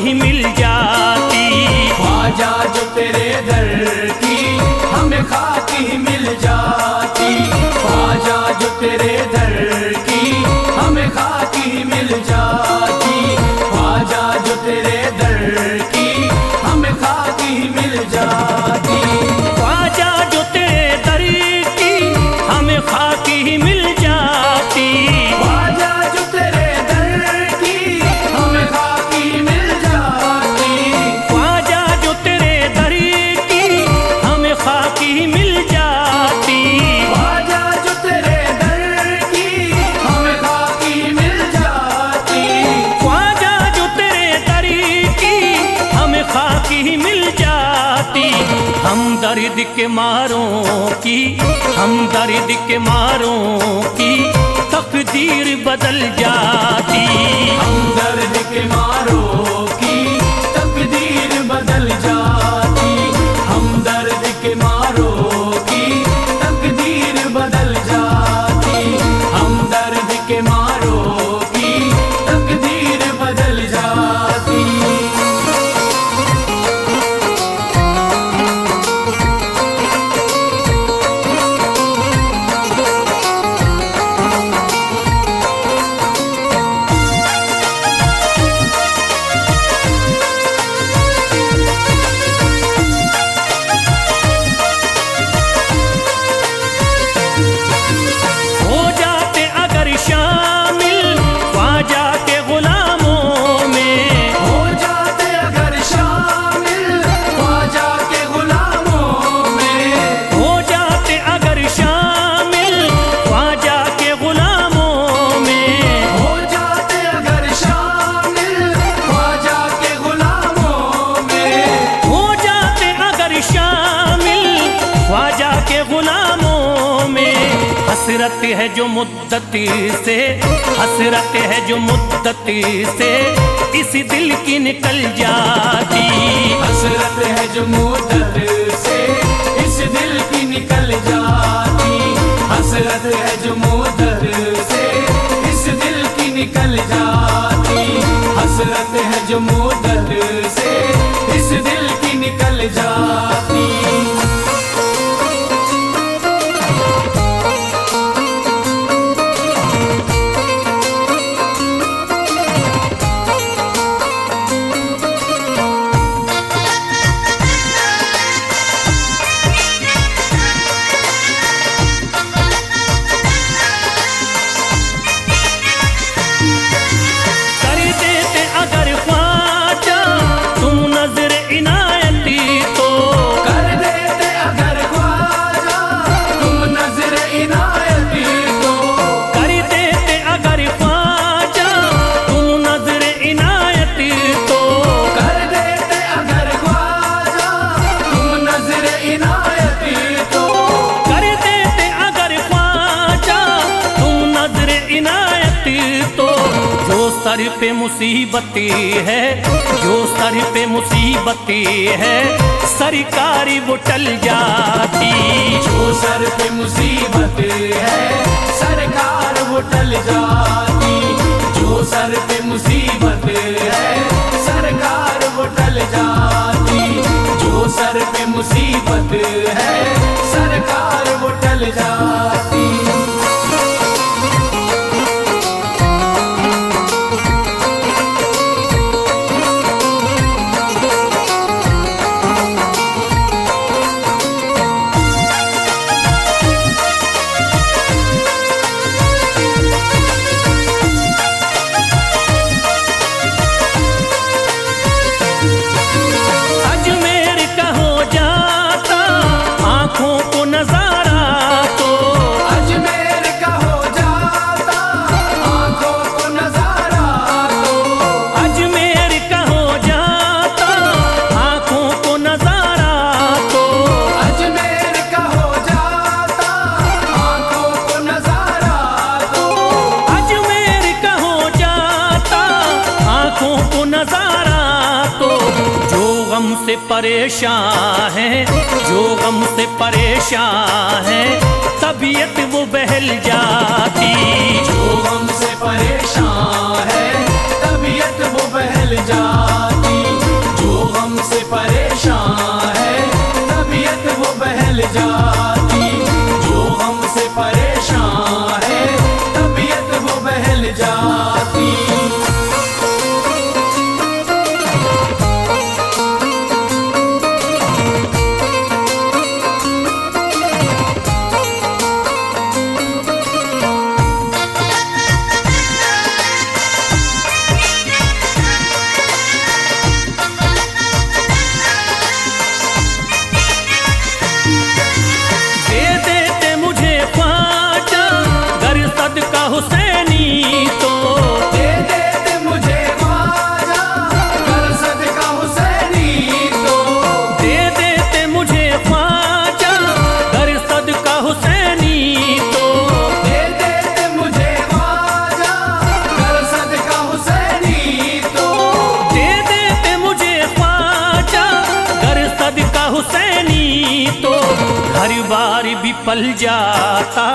ही मिल जाती। ख्वाजा जो तेरे दर की हमें खाकी ही मिल जाती। ख्वाजा जो तेरे दर की हमें खाकी ही मिल जाती। ख्वाजा जो तेरे दर की हमें खाकी ही मिल जाती। ख्वाजा जो तेरे दर की हमें खाकी ही मिल जाती। ख्वाजा जो तेरे दर की हमें खाकी ही मिल जाती। ख्वाजा जो तेरे दर की हमें खाकी ही मिल जाती। ख्वाजा जो तेरे दर की हमें खाकी ही मिल जाती। ख्वाजा जो तेरे दर की हमें खाकी ही मिल जाती। हम दर्द के मारों की, हम दर्द के मारों की तकदीर बदल जाती। हम दर्द के मारों की तकदीर बदल जाती। हम दर्द के मारों की तकदीर बदल जाती। हम दर्द के मारों की तकदीर बदल जाती। हो जाते अगर शामिल ख्वाजा के गुलामों में। हो जाते अगर शामिल ख्वाजा के गुलामों में। हो जाते अगर शामिल ख्वाजा के गुलामों में। हो जाते अगर शामिल ख्वाजा के गुलामों में। हो जाते अगर शामिल ख्वाजा के गुलामों में। हसरत है जो मुद्दती से, हसरत है जो मुद्दती से इस दिल की निकल जाती। हसरत है जो मुद्दत से इस दिल की निकल जाती। हसरत है जो मुद्दत से इस दिल की निकल जाती। हसरत है जो मुद्दत से इस दिल की निकल जाती। कर देते अगर ख्वाजा तुम नजर इनायती तो। कर देते अगर ख्वाजा तुम नजर इनायती तो। कर देते अगर ख्वाजा तुम नजर इनायती तो। कर देते अगर ख्वाजा तुम नजर इनायती तो। कर देते अगर ख्वाजा तुम नजर इनायती तो। जो सर पे मुसीबती है, जो सर पे मुसीबती है सरकारी वो टल जाती। जो सर पे मुसीबत है सरकार वो टल जाती। जो सर पे मुसीबत है सरकार वो टल जाती। जो सर पे मुसीबत है सरकार वो टल जाती। अजमेर का हो जाता आंखों को नजारा तो। अजमेर का हो जाता आंखों को नजारा तो। अजमेर का हो जाता आंखों को नजारा तो। अजमेर का हो जाता आंखों को नजारा तो। अजमेर का हो जाता आंखों को नजारा तो। जो गम से परेशान है, जो गम से परेशान है तबीयत वो बहल जाती। जो गम से परेशान है तबीयत वो बहल जाती। जाती। दे देते मुझे ख्वाजा गर सदका हुसैनी तो, दे देते मुझे ख्वाजा गर सदका हुसैनी तो, दे देते मुझे ख्वाजा गर सदका हुसैनी तो, दे देते मुझे ख्वाजा गर सदका हुसैनी तो, दे देते मुझे ख्वाजा गर सदका हुसैनी तो, घर बार भी पल जाता,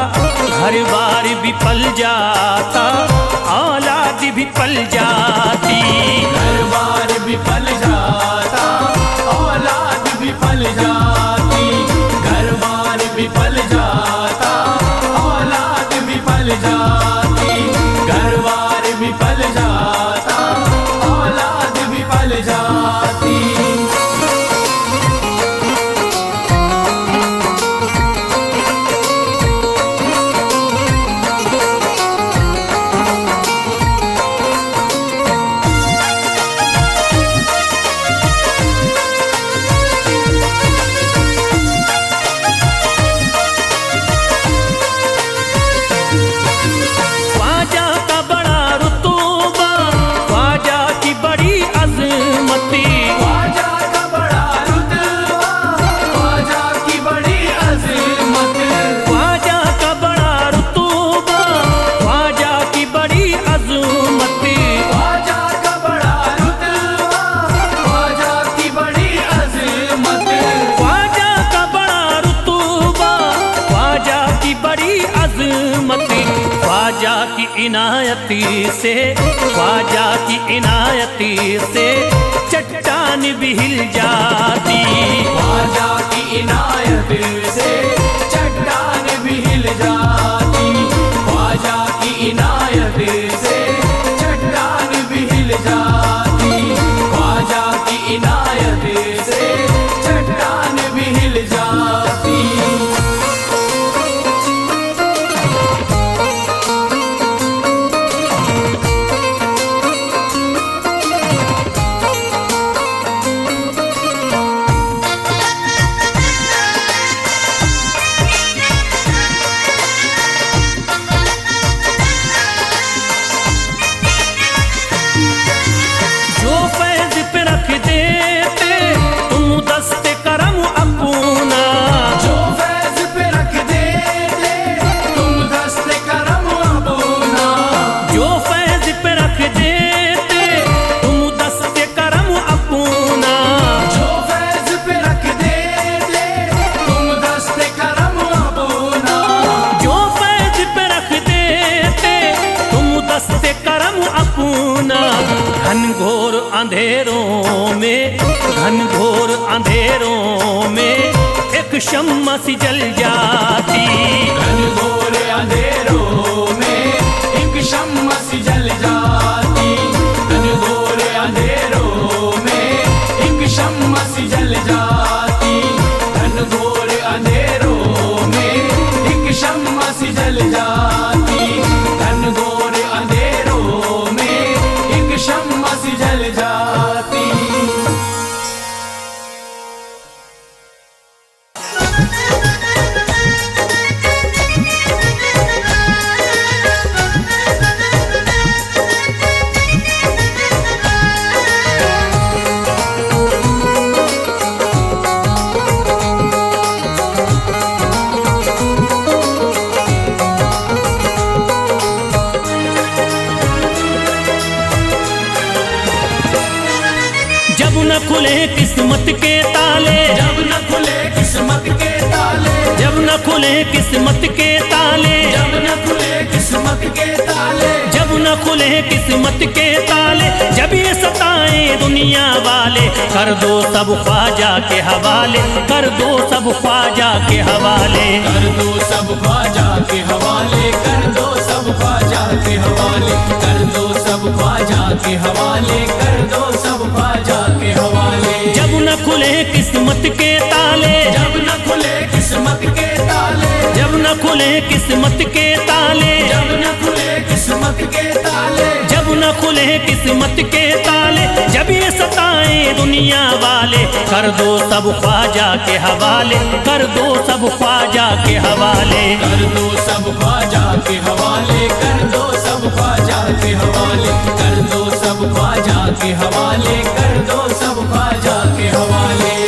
घर बार भी पल जाता, औलाद भी पल जाती। घर बार भी पल जाता, औलाद भी पल जाती। घर बार भी पल जाता, औलाद भी पल जाती। घर बार भी पल जाता, औलाद भी पल जाती। ख्वाजा का बड़ा रुतबा, ख्वाजा की बड़ी अजमती, ख्वाजा का बड़ा रुतबा, ख्वाजा की बड़ी अज़मत। ख्वाजा का बड़ा रुतबा, ख्वाजा की बड़ी अजमती, ख्वाजा का बड़ा रुतबा, ख्वाजा की बड़ी अज़मत। ख्वाजा का बड़ा रुतबा, ख्वाजा की बड़ी अजमती, ख्वाजा की इनायती से, ख्वाजा की इनायती से चट्टान भी हिल जाती। ख्वाजा की इनायत से चट्टान भी हिल जाती। ख्वाजा की इनायत से चट्टान भी हिल जाती। ख्वाजा की इनायत से चट्टान भी हिल जाती। जो फैज पे रख देते तुम दस्ते करम अपना, जो फैज पे रख देते तुम दस्ते करम अपना। जो फैज पे रख देते तुम दस्ते करम अपना, जो फैज पे रख देते तुम दस्ते करम अपना। जो फैज पे रख देते तुम दस्ते करम अपना। घनघोर अंधेरों में, घनघोर अंधेरों में एक शम्मा सी जल जाती। घनघोर अंधेरों में एक शम्मा सी जल जाती। घनघोर अंधेरों में एक शम्मा सी जल जाती। घनघोर अंधेरों में एक शम्मा सी जल जाती। घनघोर अंधेरों में एक शम्मा सी जल जाती। जब न खुले किस्मत के ताले, जब न खुले किस्मत के ताले, ताले, जब न खुले किस्मत के ताले, जब न खुले किस्मत के ताले, जब न खुले किस्मत के ताले, जब ये सताए दुनिया वाले, कर दो सब ख्वाजा के हवाले, कर दो सब ख्वाजा के हवाले, कर दो सब ख्वाजा के हवाले, कर दो सब ख्वाजा के हवाले, कर दो सब ख्वाजा के हवाले, कर दो सब ख्वाजा के हवाले। जब न खुले किस्मत के ताले, जब न खुले किस्मत के ताले, जब न खुले किस्मत के ताले, जब न खुले किस्मत के ताले, जब न खुले किस्मत के ताले, जब ये सताए दुनिया वाले, कर दो सब ख्वाजा के हवाले, कर दो सब ख्वाजा के हवाले, कर दो सब ख्वाजा के हवाले, कर दो सब ख्वाजा के हवाले, कर दो सब ख्वाजा के हवाले, कर दो सब ख्वाजा के हवाले।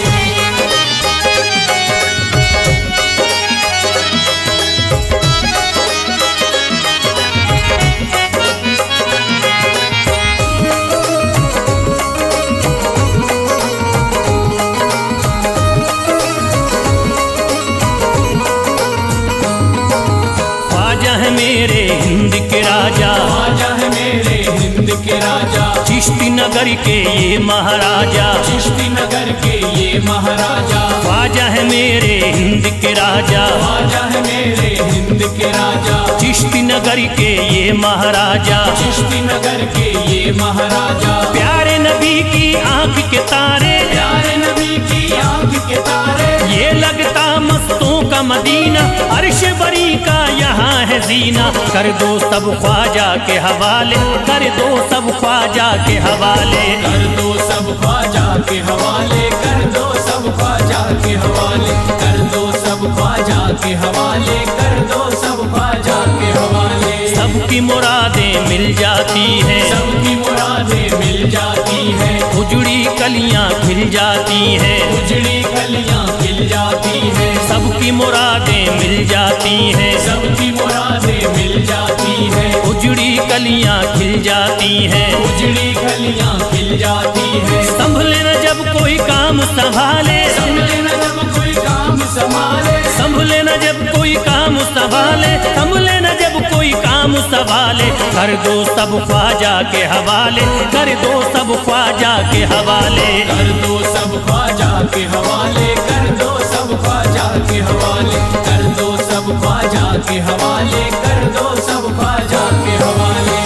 मेरे हिंद के राजा, ख्वाजा है मेरे हिंद के राजा, चिश्ती नगर के ये महाराजा, चिश्ती नगर के ये महाराजा, ख्वाजा है मेरे हिंद के राजा, ख्वाजा है मेरे हिंद के राजा, चिश्ती नगर के ये महाराजा, चिश्ती नगर के ये महाराजा, प्यारे नबी की आंख के तारे, प्यारे नबी की आंख के तारे, ये लगता मस्तों का मदीना, अर्श बरी का यहाँ है जीना, कर दो सब ख्वाजा के हवाले, कर दो सब ख्वाजा के हवाले, कर दो सब ख्वाजा के हवाले, कर दो सब ख्वाजा के हवाले, कर दो सब ख्वाजा के हवाले, कर दो सब ख्वाजा के हवाले। सबकी मुरादें मिल जाती हैं, सबकी मुरादें मिल जाती हैं, उजड़ी कलियां खिल जाती हैं, उजड़ी कलियां खिल जाती हैं, सबकी मुरादें मिल जाती हैं, सबकी मुरादें मिल जाती हैं, उजड़ी कलियां खिल जाती हैं, उजड़ी कलियां खिल जाती हैं। संभले न जब कोई काम संभाले, संभले न जब कोई काम संभाले, संभले न जब कोई काम संभाले, संभले न जब कोई काम संभाले, कर दो सब ख्वाजा के हवाले, कर दो सब ख्वाजा के हवाले, कर दो सब ख्वाजा के हवाले, कर दो सब ख्वाजा के हवाले, कर दो सब ख्वाजा के हवाले, कर दो सब ख्वाजा के हवाले।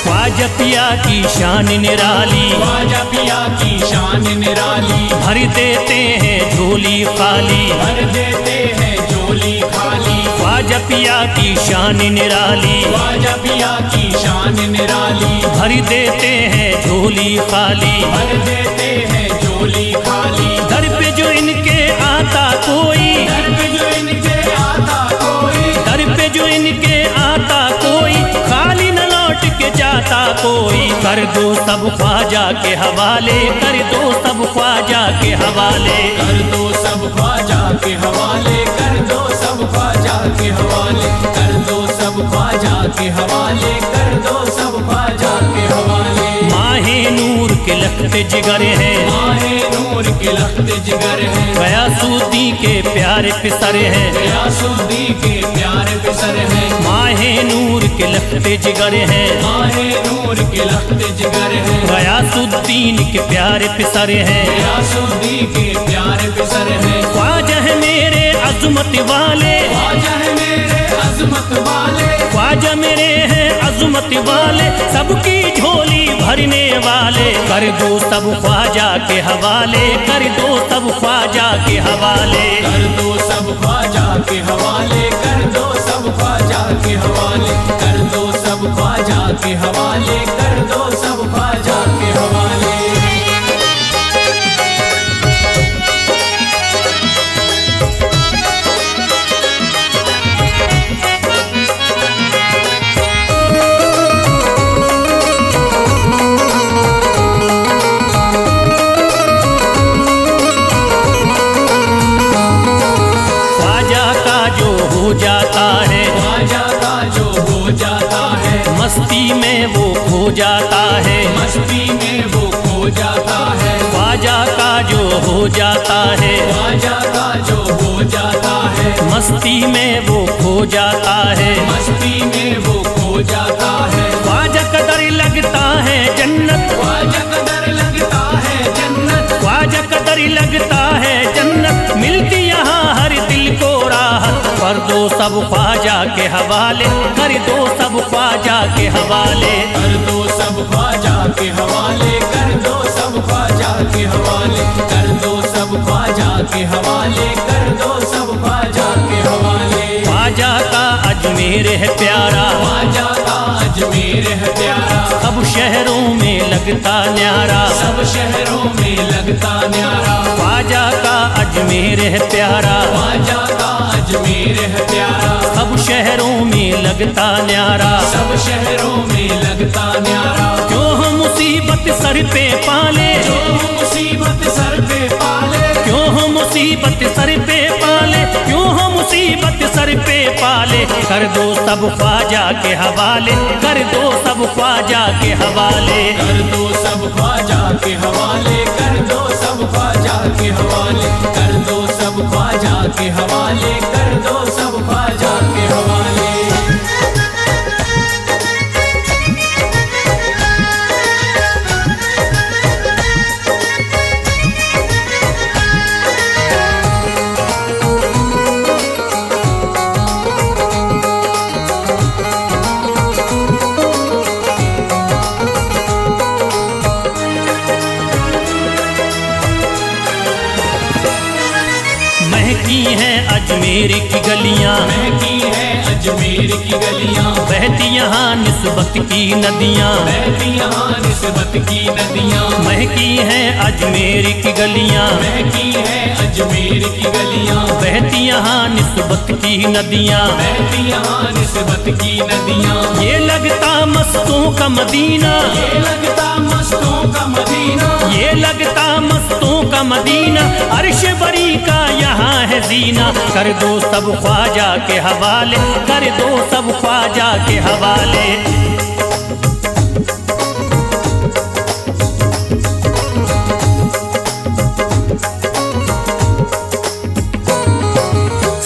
ख्वाजा पिया की शान निराली, ख्वाजा पिया की शान निराली, भर देते हैं झोली खाली, भर देते हैं झोली खाली, ख्वाजा पिया की शान निराली, ख्वाजा पिया की शान निराली, भर देते हैं झोली खाली, भर देते हैं झोली खाली, दर पे जो इनके आता कोई, दर पे जो इनके आता कोई, दर पे जो इनके आता कोई, खाली न लौट के जाता कोई, कर दो सब ख्वाजा के हवाले, कर दो सब ख्वाजा के हवाले, कर दो सब ख्वाजा के हवाले, कर दो सब ख्वाजा के हवाले, कर दो सब ख्वाजा के हवाले, कर दो सब ख्वाजा के हवाले। माहे नूर के लखते जिगर हैं, माहे नूर के लखते जिगर हैं, गयासुद्दीन के प्यारे पिसर हैं, गयासुद्दीन के प्यारे पिसर हैं, माहे नूर के लखते जिगर हैं, माहे नूर के लखते जिगर हैं, गयासुद्दीन के प्यारे पिसर हैं, गयासुद्दीन के प्यारे पिसर हैं। ख्वाजा है मेरे अज़मत वाले, ख्वाजा है मेरे अज़मत वाले, ख्वाजा मेरे हैं अज़मत वाले, सबकी झोली भरने वाले, कर दो सब ख्वाजा के हवाले, कर दो सब ख्वाजा के हवाले, कर दो सब ख्वाजा के हवाले, कर दो सब ख्वाजा के हवाले, कर दो सब ख्वाजा के हवाले, कर दो सब ख्वाजा के हवाले। हो जाता है, ख्वाजा का जो हो जाता है, मस्ती में वो खो जाता है, मस्ती में वो खो जाता है, ख्वाजा का जो हो जाता है, ख्वाजा का जो हो जाता है, मस्ती में वो खो जाता है, मस्ती में वो खो जाता है, ख्वाजा कदर लगता है जन्नत, ख्वाजा कदर लगता है जन्नत, ख्वाजा कदर लगता है जन्नत, मिलती यहाँ हर दिल को राहत, कर दो सब ख्वाजा के हवाले, कर दो सब ख्वाजा के हवाले, कर दो सब ख्वाजा के हवाले, कर दो सब ख्वाजा के हवाले, कर दो सब ख्वाजा के हवाले, कर दो सब ख्वाजा के हवाले। ख्वाजा का अजमेर है प्यारा, ख्वाजा का अजमेर है प्यारा, सब शहरों में लगता न्यारा, सब शहरों में लगता न्यारा, ख्वाजा का अजमेर है प्यारा, ख्वाजा का अजमेर है प्यारा, सब शहरों में लगता न्यारा, सब शहरों में लगता न्यारा, क्यों हम मुसीबत सर पे पाले, जो मुसीबत सर पे पाले, क्यों हम मुसीबत सर पे पाले, क्यों हम मुसीबत सर पे पाले, कर दो सब ख्वाजा के हवाले, कर दो सब ख्वाजा के हवाले, कर दो सब ख्वाजा के हवाले, कर दो सब ख्वाजा के हवाले, कर दो सब ख्वाजा के हवाले, कर दो सब ख्वाजा के हवाले। महकी हैं अजमेर की गलियां, महकी है अजमेर की गलियां, बहती यहाँ निस्बत की नदियां, बहती यहाँ निस्बत की नदियां, महकी हैं अजमेर की गलियां, महकी है अजमेर की गलियां, बहती यहाँ निस्बत की नदियां, बहती यहाँ निस्बत की नदियां, ये लगता मस्तों का मदीना, ये लगता मस्तों का मदीना, ये लगता मस्तों का मदीना, अर्श बरी का यहाँ है जीना, कर दो सब ख्वाजा के हवाले, कर दो सब ख्वाजा के हवाले।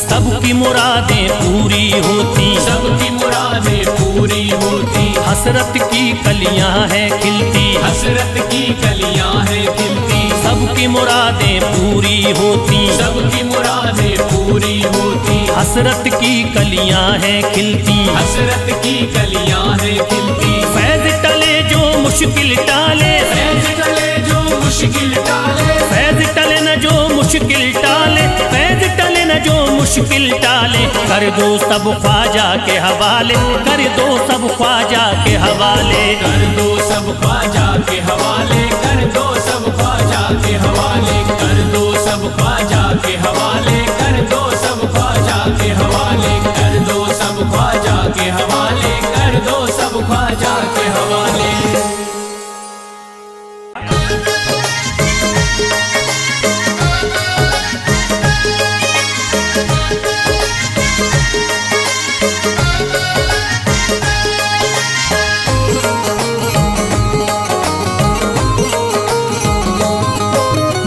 सबकी मुरादें पूरी होती, सबकी मुरादें पूरी होती, हसरत की कलियां हैं खिलती, हसरत की कलियां हैं खिलती, सबकी मुरादें पूरी होती, सबकी मुरादें पूरी होती, हसरत की कलियां हैं खिलती, हसरत की कलियां हैं खिलती, फैज टले जो मुश्किल टाले, फैज टले जो मुश्किल टाले, फैज टले न जो मुश्किल टाले, फैज टले न जो मुश्किल टाले, कर दो सब ख्वाजा के हवाले, कर दो सब ख्वाजा के हवाले, कर दो सब ख्वाजा के हवाले, कर दो सब ख्वाजा के हवाले, कर दो सब ख्वाजा के हवाले, कर दो सब ख्वाजा के हवाले, कर दो सब ख्वाजा के हवाले, कर दो सब ख्वाजा के हवाले।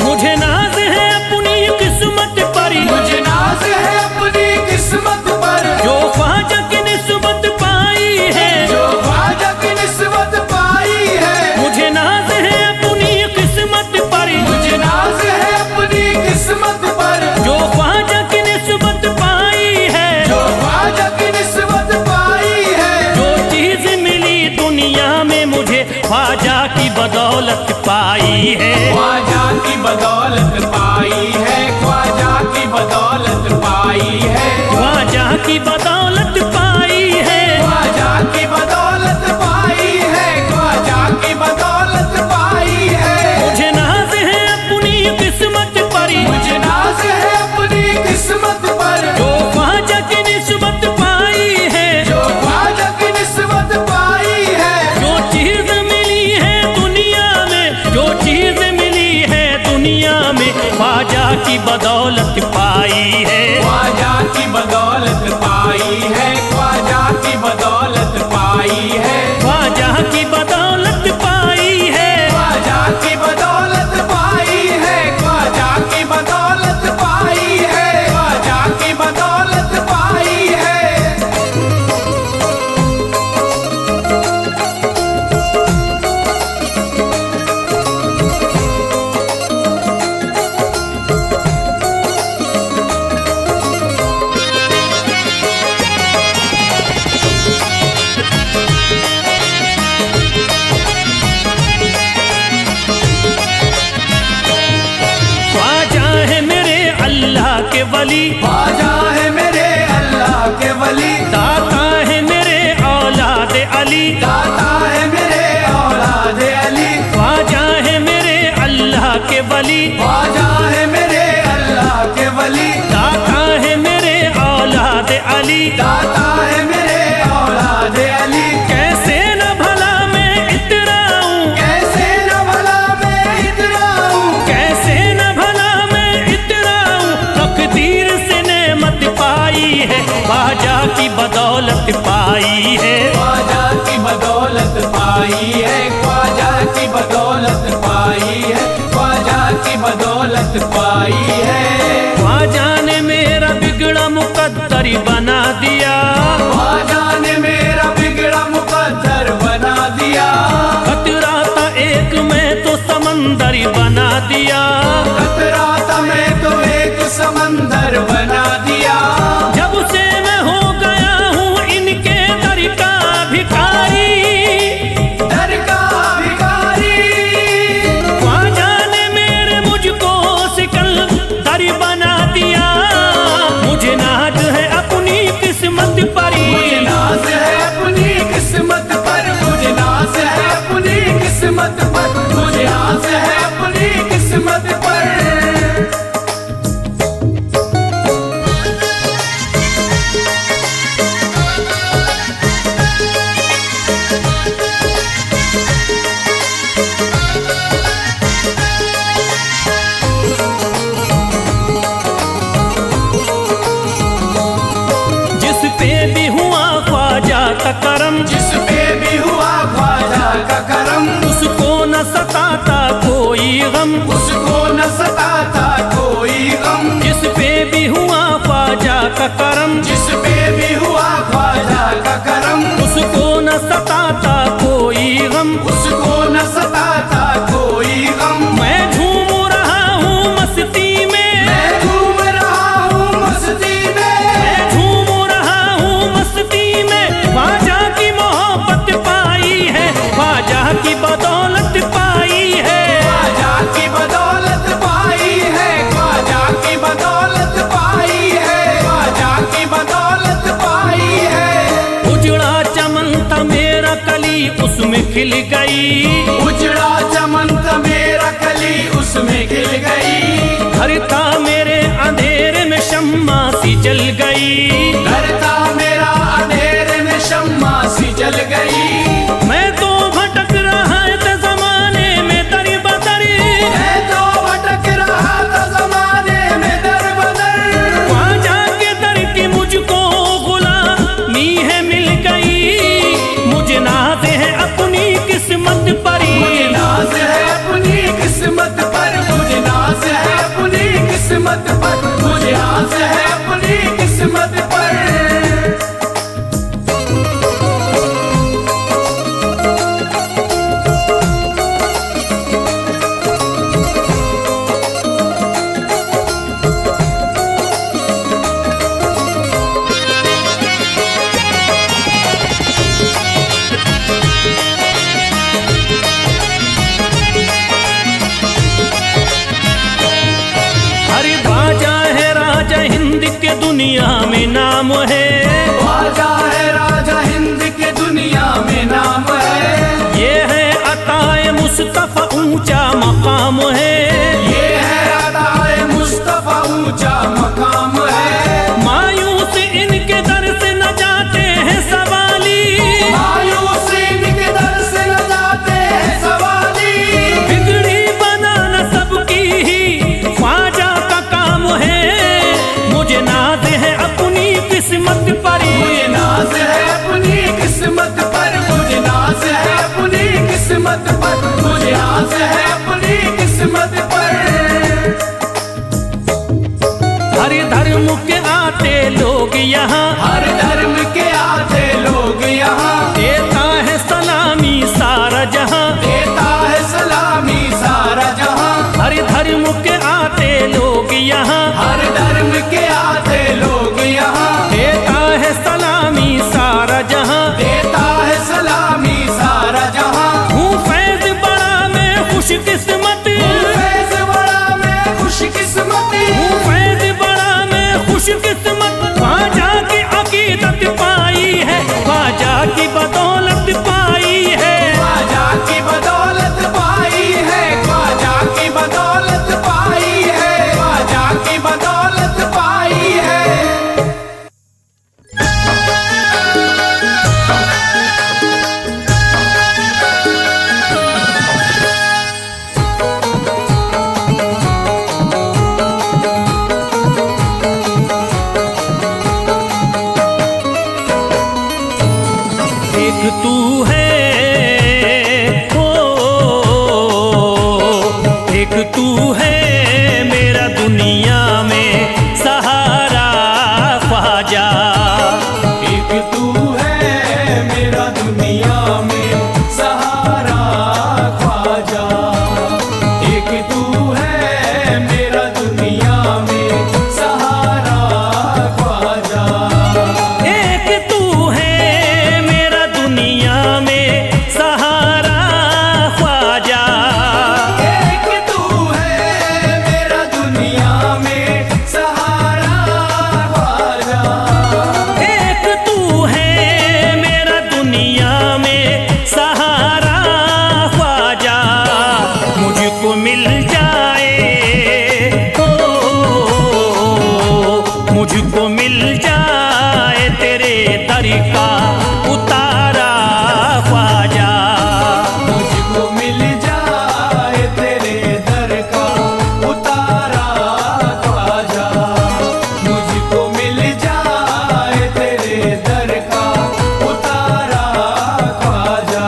मुझे नाज है अपनी किस्मत पर, मुझे नाज है अपनी किस्मत पर, जो ख्वाजा की निस्बत पाई है, जो ख्वाजा की निस्बत पाई है, मुझे नाज है अपनी किस्मत पर, मुझे नाज है अपनी किस्मत पर, जो ख्वाजा की निस्बत पाई है, जो ख्वाजा की निस्बत पाई है, जो चीज मिली दुनिया में मुझे ख्वाजा की बदौलत पाई है, ख्वाजा की बदौलत पाई है, ख्वाजा की बदौलत पाई है, ख्वाजा की बदौलत पाई है, ख्वाजा की बदौलत पाई है, ख्वाजा की बदौलत पाई है, मुझे नाज है अपनी किस्मत पर, मुझे नाज है अपनी किस्मत पर, जो ख्वाजा की निस्बत पाई है, जो ख्वाजा की निस्बत पाई है, जो चीज मिली है दुनिया में, जो चीज मिली है दुनिया में ख्वाजा की बदौलत पाई है, ख्वाजा की बदौलत पाई वली, ख्वाजा है मेरे अल्लाह के वली, दाता है मेरे औलाद अली, दाता है मेरे औलाद अली, ख्वाजा है मेरे अल्लाह के वली, ख्वाजा है मेरे अल्लाह के वली, दाता है मेरे औलाद अली, दाता है मेरे औलाद अली। कैसे न भला मैं इतराऊं, कैसे न भला मैं इतराऊं, कैसे न भला मैं इतराऊं, तकदीर से नेमत पाई है, ख्वाजा की बदौलत पाई है, ख्वाजा की बदौलत पाई है, ख्वाजा की बदौलत पाई है, ख्वाजा की बदौलत पाई है। ख्वाजा ने मेरा बिगड़ा मुकद्दर बना दिया, ख्वाजा ने मेरा बिगड़ा मुकद्दर बना दिया, खतरा था एक मैं तो समंदर बना दिया, खतरा था मैं तो एक समंदर बना दिया। जब से मैं हो गया हूँ इनके दर का भिखारी, दर का भिखारी, ख्वाजा ने मेरे मुझको सिकंदर बना दिया, मुझे नाज है अपनी किस्मत पर, मुझे नाज है अपनी किस्मत पर, मुझे नाज है अपनी किस्मत पर, मुझे नाज है अपनी किस्मत पर। जिस पे भी हुआ ख्वाजा का करम, जिस पे भी हुआ ख्वाजा का करम, उसको न सताता कोई गम, उसको न सताता कोई गम। जिस पे भी हुआ ख्वाजा का करम, जिस पे भी हुआ ख्वाजा का करम, उसको न सताता कोई गम, उसको न सताता कोई गम। मैं झूम रहा हूँ मस्ती में, मैं घूम रहा हूँ मस्ती में, मैं झूम रहा हूँ मस्ती में, ख्वाजा की मोहब्बत पाई है, ख्वाजा की बदौलत पाई है, ख्वाजा की बदौलत पाई है, ख्वाजा की बदौलत पाई है, ख्वाजा की बदौलत पाई है। उजड़ा चमन था मेरा कली उसमें खिल गई, उजड़ा चमन था मेरा कली उसमें खिल गई, घर था मेरे अंधेरे में शम्मा सी जल गई, घर था मेरा अंधेरे में शम्मा सी जल गई। मैं तो भटक रहा था जमाने में दर बदर, मैं तो भटक रहा था जमाने में दर बदर, ख्वाजा के दर की मुझको गुलामी है मिल गई, मुझे नाज है अपनी किस्मत पर, मुझे नाज है अपनी किस्मत पर, मुझे नाज है अपनी किस्मत पर, मुझे नाज है अपनी किस्मत पर। अरे ख्वाजा है राजा हिंद के दुनिया में नाम है, ख्वाजा है राजा हिंद के दुनिया में नाम है, ये है अताए मुस्तफा ऊंचा मकाम है, ये है अताए मुस्तफा ऊंचा मकाम है। मायूस इनके दर से न जाते हैं सवाली, मायूस इनके दर से न जाते हैं सवाली, बिगड़ी बनाना सबकी ही ख्वाजा का काम है, मुझे नाज है अपनी किस्मत पर, मुझे नाज है अपनी किस्मत पर, मुझे नाज है अपनी किस्मत पर, मुझे नाज है अपनी किस्मत पर। हर धर्म के आते लोग यहाँ, हर धर्म के आते लोग यहाँ, देता है सलामी सारा जहाँ, देता है सलामी सारा जहाँ। हर धर्म के आते लोग यहाँ, हर धर्म के आते लोग यहाँ, देता है सलामी सारा जहाँ, देता है सलामी सारा जहाँ। हूँ फैज बड़ा मैं खुशकिस्मत, फैज़ बड़ा मैं खुशकिस्मत, हूँ फैज बड़ा मैं एक तू है, ओ एक तू है मेरा दुनिया में सहारा ख्वाजा। एक तू है मेरा दुनिया में सहारा ख्वाजा। एक तू है मेरा दुनिया में सहारा ख्वाजा। एक तू है मेरा दुनिया में सहारा ख्वाजा। एक तू है मेरा दुनिया में सहारा ख्वाजा। एक तू है मेरा दुनिया में सहारा ख्वाजा। मुझको मिल जाए, ओ मुझको मिल जाए तेरे दर का उतारा ख्वाजा। मुझको मिल जाए तेरे दर का उतारा ख्वाजा। मुझको मिल जाए तेरे दर का उतारा ख्वाजा।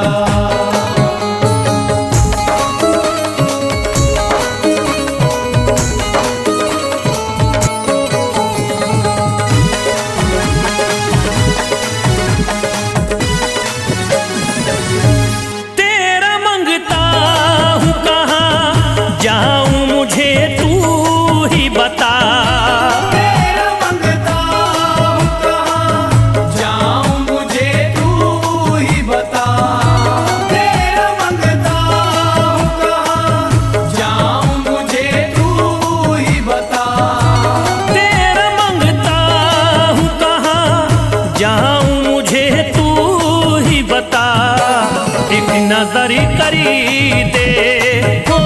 तेरा मंगता हूँ कहाँ जाऊँ मुझे तू ही बता। तेरा मंगता हूँ कहाँ जाऊँ मुझे तू ही बता। तेरा मंगता हूँ कहाँ जाऊँ मुझे तू ही बता। तेरा मंगता हूँ कहाँ जाऊँ मुझे तू ही बता। एक नजर करी दे, हो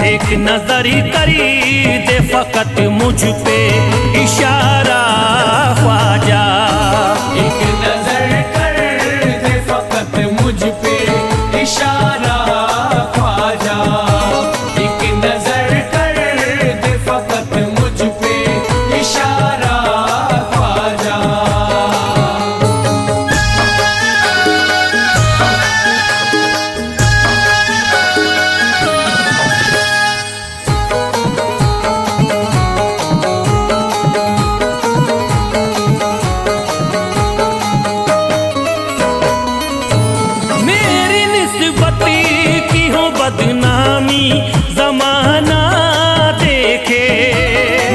एक नजर करी दे फकत मुझ पे इशारा ख्वाजा। एक नजर कर दे फकत मुझ पे इशारा ख्वाजा। एक नजर कर दे फकत मुझ पे इशारा ख्वाजा। मेरी निस्बत की हो बदनामी जमाना देखे।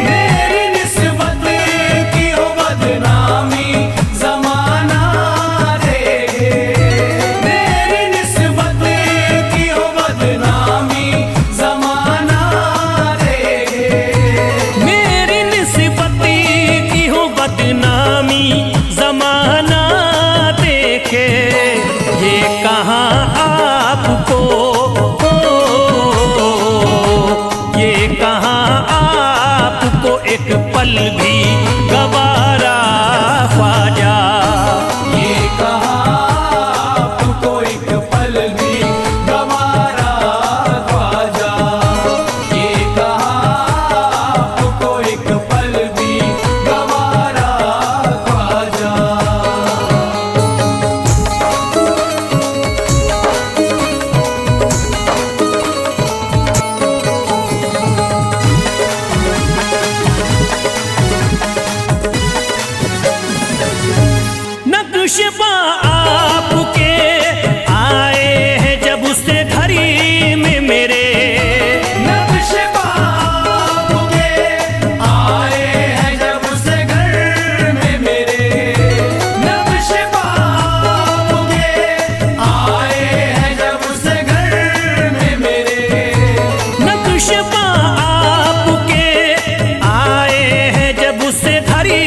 मेरी निस्बत की हो बदनामी जमाना देखे। मेरी निस्बत की हो बदनामी जमाना देखे। मेरी निस्बत की हो बदनामी जमाना देखे। ये कहाँ आपको, ये कहाँ आपको एक पल भी गवारा ख्वाजा। ये कहाँ आपको एक पल भी गवारा ख्वाजा। ये कहाँ आपको एक पल भी गवारा ख्वाजा। नक्शबा आपके आए हैं जब उससे घड़ी में मेरे। नक्शबा आपके आए हैं जब से घर में मेरे। नक्शबा आपके आए हैं जब से घर में मेरे। नक्शबा आपके आए हैं जब उससे घड़ी